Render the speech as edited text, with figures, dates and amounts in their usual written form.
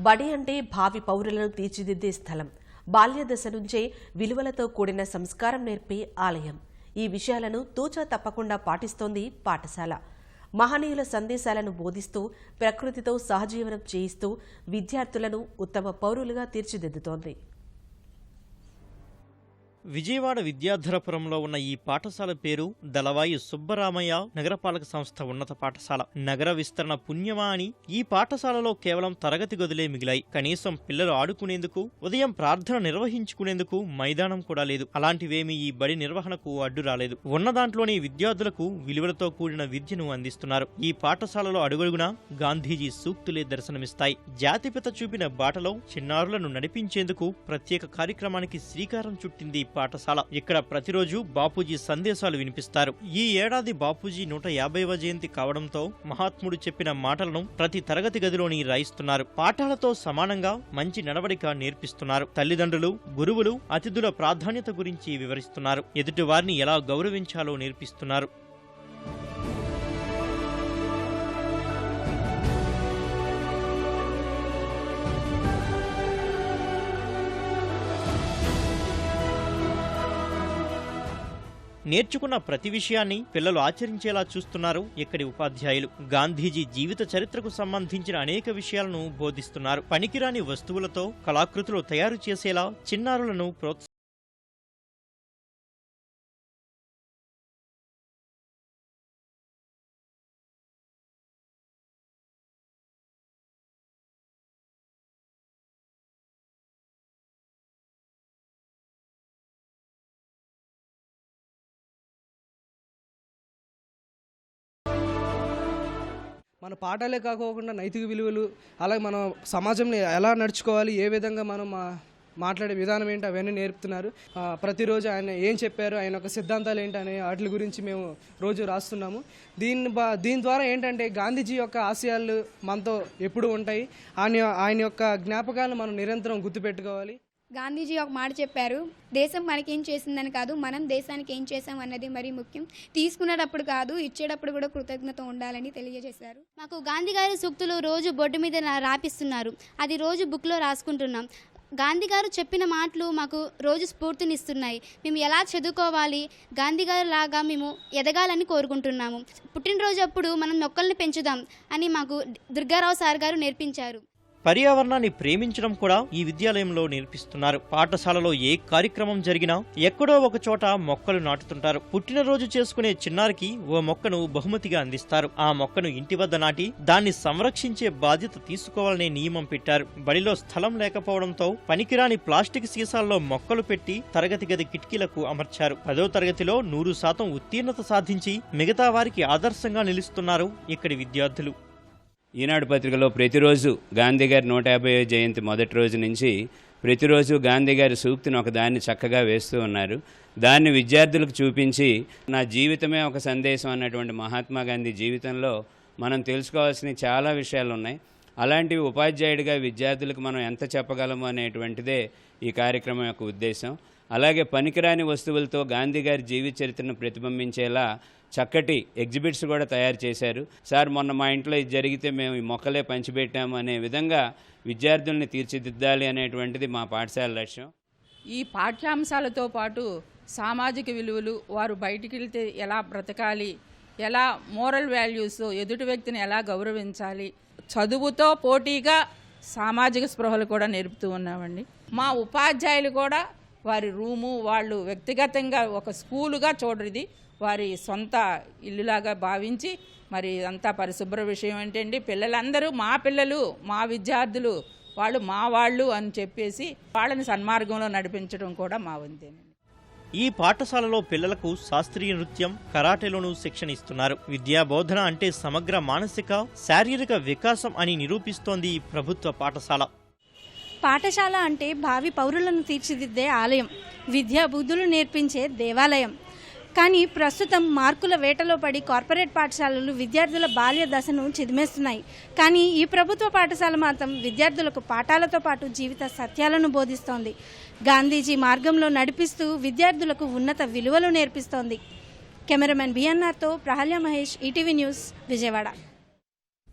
బడి అంటే భావి పౌరులను తీర్చిదిద్దే స్థలం. బాల్య దశ నుంచే విలువలతో కూడిన సంస్కారం నేర్పే ఆలయం. ఈ విషయాలను తూచా తప్పకుండా పాటిస్తోంది పాఠశాల. మహనీయుల సందేశాలను బోధిస్తూ, ప్రకృతితో సహజీవనం చేయిస్తూ విద్యార్థులను ఉత్తమ పౌరులుగా తీర్చిదిద్దుతోంది. విజయవాడ విద్యాధరపురంలో ఉన్న ఈ పాఠశాల పేరు దళవాయి సుబ్బరామయ్య నగరపాలక సంస్థ ఉన్నత పాఠశాల. నగర విస్తరణ పుణ్యమా అని ఈ పాఠశాలలో కేవలం తరగతి గదులే మిగిలాయి. కనీసం పిల్లలు ఆడుకునేందుకు, ఉదయం ప్రార్థన నిర్వహించుకునేందుకు మైదానం కూడా లేదు. అలాంటివేమీ ఈ బడి నిర్వహణకు అడ్డు రాలేదు. ఉన్న దాంట్లోని విద్యార్థులకు విలువలతో కూడిన విద్యను అందిస్తున్నారు. ఈ పాఠశాలలో అడుగడుగునా గాంధీజీ సూక్తులే దర్శనమిస్తాయి. జాతిపిత చూపిన బాటలో చిన్నారులను నడిపించేందుకు ప్రత్యేక కార్యక్రమానికి శ్రీకారం చుట్టింది పాఠశాల. ఇక్కడ ప్రతిరోజు బాపూజీ సందేశాలు వినిపిస్తారు. ఈ ఏడాది బాపూజీ 150వ జయంతి కావడంతో మహాత్ముడు చెప్పిన మాటలను ప్రతి తరగతి గదిలోని రాయిస్తున్నారు. పాఠాలతో సమానంగా మంచి నడవడిక నేర్పిస్తున్నారు. తల్లిదండ్రులు, గురువులు అతిథుల ప్రాధాన్యత గురించి వివరిస్తున్నారు. ఎదుటి వారిని ఎలా గౌరవించాలో నేర్పిస్తున్నారు. నేర్చుకున్న ప్రతి విషయాన్ని పిల్లలు ఆచరించేలా చూస్తున్నారు ఇక్కడి ఉపాధ్యాయులు. గాంధీజీ జీవిత చరిత్రకు సంబంధించిన అనేక విషయాలను బోధిస్తున్నారు. పనికిరాని వస్తువులతో కళాకృతులు తయారు చేసేలా చిన్నారులను ప్రోత్సహిస్తున్నారు. మన పాఠాలే కాకోకుండా నైతిక విలువలు, అలాగే మనం సమాజంలో ఎలా నడుచుకోవాలి, ఏ విధంగా మనం మాట్లాడే విధానం ఏంటి అవన్నీ నేర్పుతున్నారు. ప్రతిరోజు ఆయన ఏం చెప్పారు, ఆయన యొక్క సిద్ధాంతాలు ఏంటి అనే వాటి గురించి మేము రోజు రాస్తున్నాము. దీని ద్వారా ఏంటంటే గాంధీజీ యొక్క ఆశయాలు మనతో ఎప్పుడు ఉంటాయి. ఆయన యొక్క జ్ఞాపకాలను మనం నిరంతరం గుర్తుపెట్టుకోవాలి. గాంధీజీ ఒక మాట చెప్పారు, దేశం మనకేం చేసిందని కాదు, మనం దేశానికి ఏం చేసాం అన్నది మరీ ముఖ్యం. తీసుకునేటప్పుడు కాదు, ఇచ్చేటప్పుడు కూడా కృతజ్ఞత ఉండాలని తెలియజేశారు. మాకు గాంధీ గారి సూక్తులు రోజు బోర్డు మీద రాపిస్తున్నారు. అది రోజు బుక్లో రాసుకుంటున్నాం. గాంధీ గారు చెప్పిన మాటలు మాకు రోజు స్ఫూర్తినిస్తున్నాయి. మేము ఎలా చదువుకోవాలి, గాంధీ గారు లాగా మేము ఎదగాలని కోరుకుంటున్నాము. పుట్టినరోజు అప్పుడు మనం మొక్కల్ని పెంచుదాం అని మాకు దుర్గారావు సార్ గారు నేర్పించారు. పర్యావరణాన్ని ప్రేమించడం కూడా ఈ విద్యాలయంలో నేర్పిస్తున్నారు. పాఠశాలలో ఏ కార్యక్రమం జరిగినా ఎక్కడో ఒక చోట మొక్కలు నాటుతుంటారు. పుట్టినరోజు చేసుకునే చిన్నారికి ఓ మొక్కను బహుమతిగా అందిస్తారు. ఆ మొక్కను ఇంటి వద్ద నాటి దాన్ని సంరక్షించే బాధ్యత తీసుకోవాలనే నియమం పెట్టారు. బడిలో స్థలం లేకపోవడంతో పనికిరాని ప్లాస్టిక్ సీసాల్లో మొక్కలు పెట్టి తరగతి గది కిటికీలకు అమర్చారు. 10వ తరగతిలో 100% ఉత్తీర్ణత సాధించి మిగతా వారికి ఆదర్శంగా నిలుస్తున్నారు ఇక్కడి విద్యార్థులు. ఈనాడు పత్రికలో ప్రతిరోజు గాంధీ గారి 150వ జయంతి మొదటి రోజు నుంచి ప్రతిరోజు గాంధీ గారి సూక్తిని ఒకదాన్ని చక్కగా వేస్తూ ఉన్నారు. దాన్ని విద్యార్థులకు చూపించి నా జీవితమే ఒక సందేశం అన్నటువంటి మహాత్మా గాంధీ జీవితంలో మనం తెలుసుకోవాల్సిన చాలా విషయాలు ఉన్నాయి. అలాంటివి ఉపాధ్యాయుడిగా విద్యార్థులకు మనం ఎంత చెప్పగలము అనేటువంటిదే ఈ కార్యక్రమం యొక్క ఉద్దేశం. అలాగే పనికిరాని వస్తువులతో గాంధీ గారి జీవిత చరిత్రను ప్రతిబింబించేలా చక్కటి ఎగ్జిబిట్స్ కూడా తయారు చేశారు. సార్ మొన్న మా ఇంట్లో ఇది జరిగితే మేము ఈ మొక్కలే పంచిపెట్టాము అనే విధంగా విద్యార్థుల్ని తీర్చిదిద్దాలి అనేటువంటిది మా పాఠశాల లక్ష్యం. ఈ పాఠ్యాంశాలతో పాటు సామాజిక విలువలు, వారు బయటికి వెళ్తే ఎలా బ్రతకాలి, ఎలా మోరల్ వాల్యూస్, ఎదుటి వ్యక్తిని ఎలా గౌరవించాలి, చదువుతో పోటీగా సామాజిక స్పృహలు కూడా నేర్పుతూ ఉన్నామండి. మా ఉపాధ్యాయులు కూడా వారి రూము వాళ్ళు వ్యక్తిగతంగా ఒక స్కూలుగా చూడరు, ఇది వారి సొంత ఇల్లులాగా భావించి మరి అంతా పరిశుభ్ర విషయం ఏంటండి, పిల్లలందరూ మా పిల్లలు, మా విద్యార్థులు, వాళ్ళు మా వాళ్ళు అని చెప్పేసి వాళ్ళని సన్మార్గంలో నడిపించడం కూడా మా వంతేనండి. ఈ పాఠశాలలో పిల్లలకు శాస్త్రీయ నృత్యం, కరాటేలోనూ శిక్షణ ఇస్తున్నారు. విద్యా బోధన అంటే సమగ్ర మానసిక, శారీరక వికాసం అని నిరూపిస్తోంది ఈ ప్రభుత్వ పాఠశాల. పాఠశాల అంటే భావి పౌరులను తీర్చిదిద్దే ఆలయం, విద్యా బుద్ధులు నేర్పించే దేవాలయం. కానీ ప్రస్తుతం మార్కుల వేటలో పడి కార్పొరేట్ పాఠశాలలు విద్యార్థుల బాల్య దశను చిదిమేస్తున్నాయి. కానీ ఈ ప్రభుత్వ పాఠశాల మాత్రం విద్యార్థులకు పాఠాలతో పాటు జీవిత సత్యాలను బోధిస్తోంది. గాంధీజీ మార్గంలో నడిపిస్తూ విద్యార్థులకు ఉన్నత విలువలు నేర్పిస్తోంది. కెమెరామెన్ బిఎన్ఆర్తో ప్రహల్య మహేష్, ఈటీవీ న్యూస్, విజయవాడ.